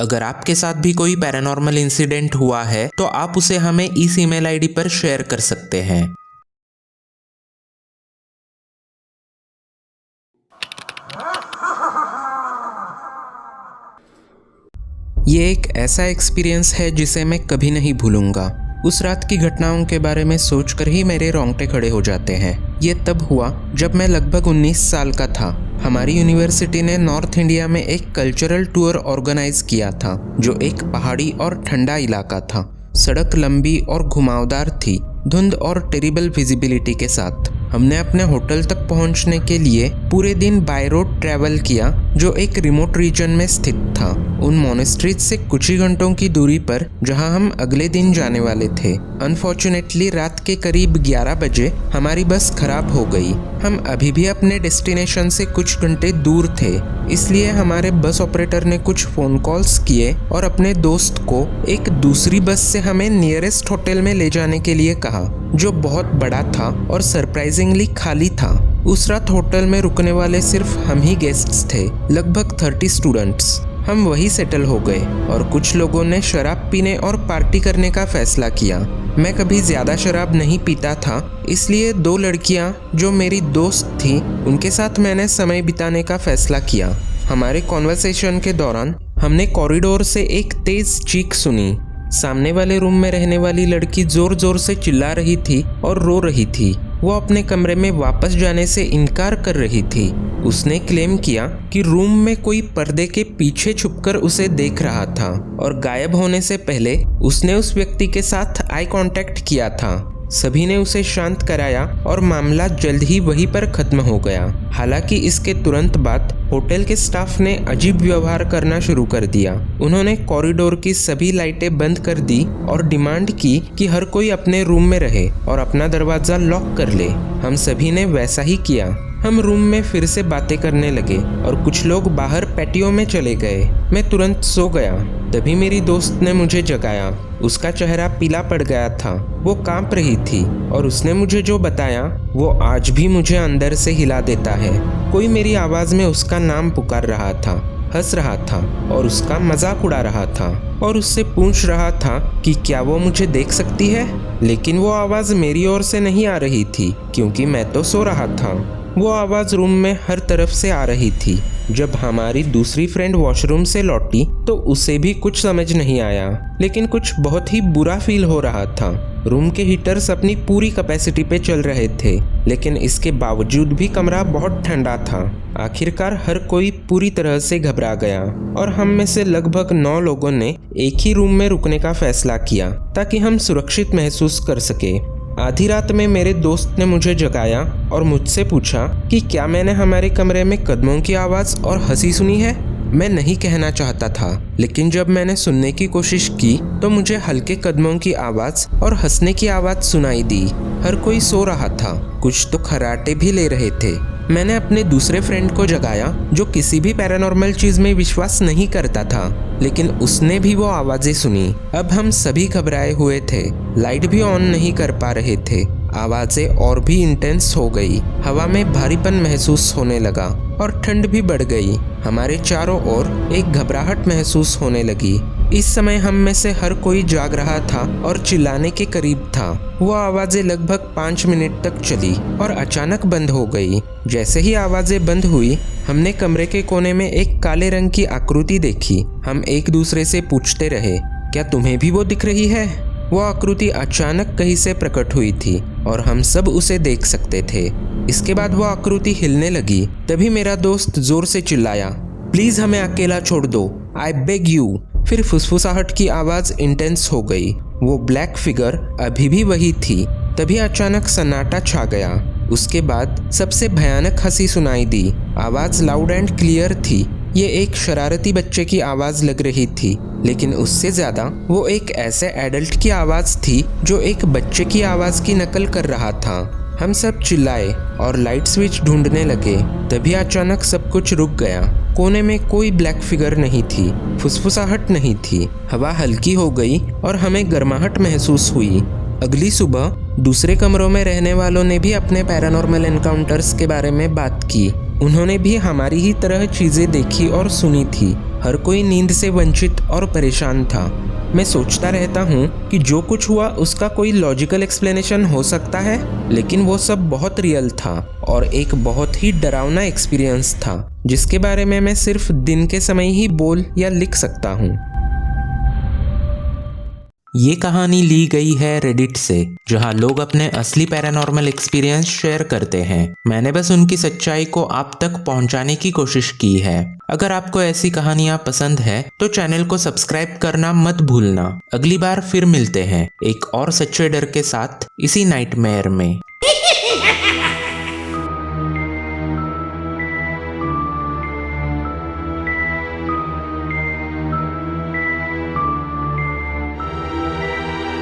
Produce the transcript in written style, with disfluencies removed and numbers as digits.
अगर आपके साथ भी कोई पैरानॉर्मल इंसिडेंट हुआ है तो आप उसे हमें इस ईमेल आईडी पर शेयर कर सकते हैं। ये एक ऐसा एक्सपीरियंस है जिसे मैं कभी नहीं भूलूंगा। उस रात की घटनाओं के बारे में सोचकर ही मेरे रोंगटे खड़े हो जाते हैं। ये तब हुआ जब मैं लगभग 19 साल का था। हमारी यूनिवर्सिटी ने नॉर्थ इंडिया में एक कल्चरल टूर ऑर्गेनाइज किया था जो एक पहाड़ी और ठंडा इलाका था। सड़क लंबी और घुमावदार थी, धुंध और टेरिबल विजिबिलिटी के साथ। हमने अपने होटल तक पहुंचने के लिए पूरे दिन बाय रोड ट्रैवल किया जो एक रिमोट रीजन में स्थित था, उन मोनेस्ट्रीज से कुछ ही घंटों की दूरी पर जहां हम अगले दिन जाने वाले थे। अनफॉर्चुनेटली रात के करीब 11 बजे हमारी बस खराब हो गई। हम अभी भी अपने डेस्टिनेशन से कुछ घंटे दूर थे, इसलिए हमारे बस ऑपरेटर ने कुछ फ़ोन कॉल्स किए और अपने दोस्त को एक दूसरी बस से हमें नियरेस्ट होटल में ले जाने के लिए कहा, जो बहुत बड़ा था और सरप्राइजिंगली खाली था। उस रात होटल में रुकने वाले सिर्फ हम ही गेस्ट्स थे, लगभग 30 स्टूडेंट्स। हम वही सेटल हो गए और कुछ लोगों ने शराब पीने और पार्टी करने का फैसला किया। मैं कभी ज़्यादा शराब नहीं पीता था, इसलिए 2 लड़कियां जो मेरी दोस्त थीं उनके साथ मैंने समय बिताने का फैसला किया। हमारे कॉन्वर्सेशन के दौरान हमने कॉरिडोर से एक तेज़ चीख सुनी। सामने वाले रूम में रहने वाली लड़की जोर जोर से चिल्ला रही थी और रो रही थी। वो अपने कमरे में वापस जाने से इनकार कर रही थी। उसने क्लेम किया कि रूम में कोई पर्दे के पीछे छुपकर उसे देख रहा था और गायब होने से पहले उसने उस व्यक्ति के साथ आई कांटेक्ट किया था। सभी ने उसे शांत कराया और मामला जल्द ही वहीं पर खत्म हो गया। हालांकि इसके तुरंत बाद होटल के स्टाफ ने अजीब व्यवहार करना शुरू कर दिया। उन्होंने कॉरिडोर की सभी लाइटें बंद कर दी और डिमांड की कि हर कोई अपने रूम में रहे और अपना दरवाजा लॉक कर ले। हम सभी ने वैसा ही किया। हम रूम में फिर से बातें करने लगे और कुछ लोग बाहर पैटियो में चले गए। मैं तुरंत सो गया। तभी मेरी दोस्त ने मुझे जगाया। उसका चेहरा पीला पड़ गया था, वो कांप रही थी और उसने मुझे जो बताया वो आज भी मुझे अंदर से हिला देता है। कोई मेरी आवाज़ में उसका नाम पुकार रहा था, हंस रहा था और उसका मजाक उड़ा रहा था और उससे पूछ रहा था कि क्या वो मुझे देख सकती है। लेकिन वो आवाज़ मेरी ओर से नहीं आ रही थी क्योंकि मैं तो सो रहा था। वो आवाज़ रूम में हर तरफ से आ रही थी। जब हमारी दूसरी फ्रेंड वॉशरूम से लौटी तो उसे भी कुछ समझ नहीं आया, लेकिन कुछ बहुत ही बुरा फील हो रहा था। रूम के हीटर्स अपनी पूरी कैपेसिटी पे चल रहे थे, लेकिन इसके बावजूद भी कमरा बहुत ठंडा था। आखिरकार हर कोई पूरी तरह से घबरा गया और हम में से लगभग 9 लोगों ने एक ही रूम में रुकने का फैसला किया ताकि हम सुरक्षित महसूस कर सके। आधी रात में मेरे दोस्त ने मुझे जगाया और मुझसे पूछा कि क्या मैंने हमारे कमरे में कदमों की आवाज़ और हंसी सुनी है। मैं नहीं कहना चाहता था, लेकिन जब मैंने सुनने की कोशिश की तो मुझे हल्के कदमों की आवाज़ और हंसने की आवाज़ सुनाई दी। हर कोई सो रहा था, कुछ तो खर्राटे भी ले रहे थे। मैंने अपने दूसरे फ्रेंड को जगाया जो किसी भी पैरानॉर्मल चीज़ में विश्वास नहीं करता था, लेकिन उसने भी वो आवाज़ें सुनी। अब हम सभी घबराए हुए थे, लाइट भी ऑन नहीं कर पा रहे थे। आवाज़ें और भी इंटेंस हो गई, हवा में भारीपन महसूस होने लगा और ठंड भी बढ़ गई। हमारे चारों ओर एक घबराहट महसूस होने लगी। इस समय हम में से हर कोई जाग रहा था और चिल्लाने के करीब था। वो आवाज़ें लगभग 5 मिनट तक चली और अचानक बंद हो गई। जैसे ही आवाज़ें बंद हुई, हमने कमरे के कोने में एक काले रंग की आकृति देखी। हम एक दूसरे से पूछते रहे, क्या तुम्हें भी वो दिख रही है? वो आकृति अचानक कहीं से प्रकट हुई थी और हम सब उसे देख सकते थे। इसके बाद वो आकृति हिलने लगी। तभी मेरा दोस्त जोर से चिल्लाया, प्लीज़ हमें अकेला छोड़ दो, आई बेग यू। फिर फुसफुसाहट की आवाज़ इंटेंस हो गई। वो ब्लैक फिगर अभी भी वही थी। तभी अचानक सन्नाटा छा गया। उसके बाद सबसे भयानक हंसी सुनाई दी। आवाज़ लाउड एंड क्लियर थी। ये एक शरारती बच्चे की आवाज़ लग रही थी, लेकिन उससे ज़्यादा वो एक ऐसे एडल्ट की आवाज़ थी जो एक बच्चे की आवाज़ की नकल कर रहा था। हम सब चिल्लाए और लाइट स्विच ढूंढने लगे। तभी अचानक सब कुछ रुक गया। कोने में कोई ब्लैक फिगर नहीं थी, फुसफुसाहट नहीं थी। हवा हल्की हो गई और हमें गर्माहट महसूस हुई। अगली सुबह दूसरे कमरों में रहने वालों ने भी अपने पैरानॉर्मल एनकाउंटर्स के बारे में बात की। उन्होंने भी हमारी ही तरह चीज़ें देखी और सुनी थी। हर कोई नींद से वंचित और परेशान था। मैं सोचता रहता हूँ कि जो कुछ हुआ उसका कोई लॉजिकल एक्सप्लेनेशन हो सकता है, लेकिन वो सब बहुत रियल था और एक बहुत ही डरावना एक्सपीरियंस था जिसके बारे में मैं सिर्फ दिन के समय ही बोल या लिख सकता हूँ। ये कहानी ली गई है रेडिट से, जहां लोग अपने असली पैरानॉर्मल एक्सपीरियंस शेयर करते हैं। मैंने बस उनकी सच्चाई को आप तक पहुंचाने की कोशिश की है। अगर आपको ऐसी कहानियां पसंद है तो चैनल को सब्सक्राइब करना मत भूलना। अगली बार फिर मिलते हैं एक और सच्चे डर के साथ इसी नाइटमेयर में।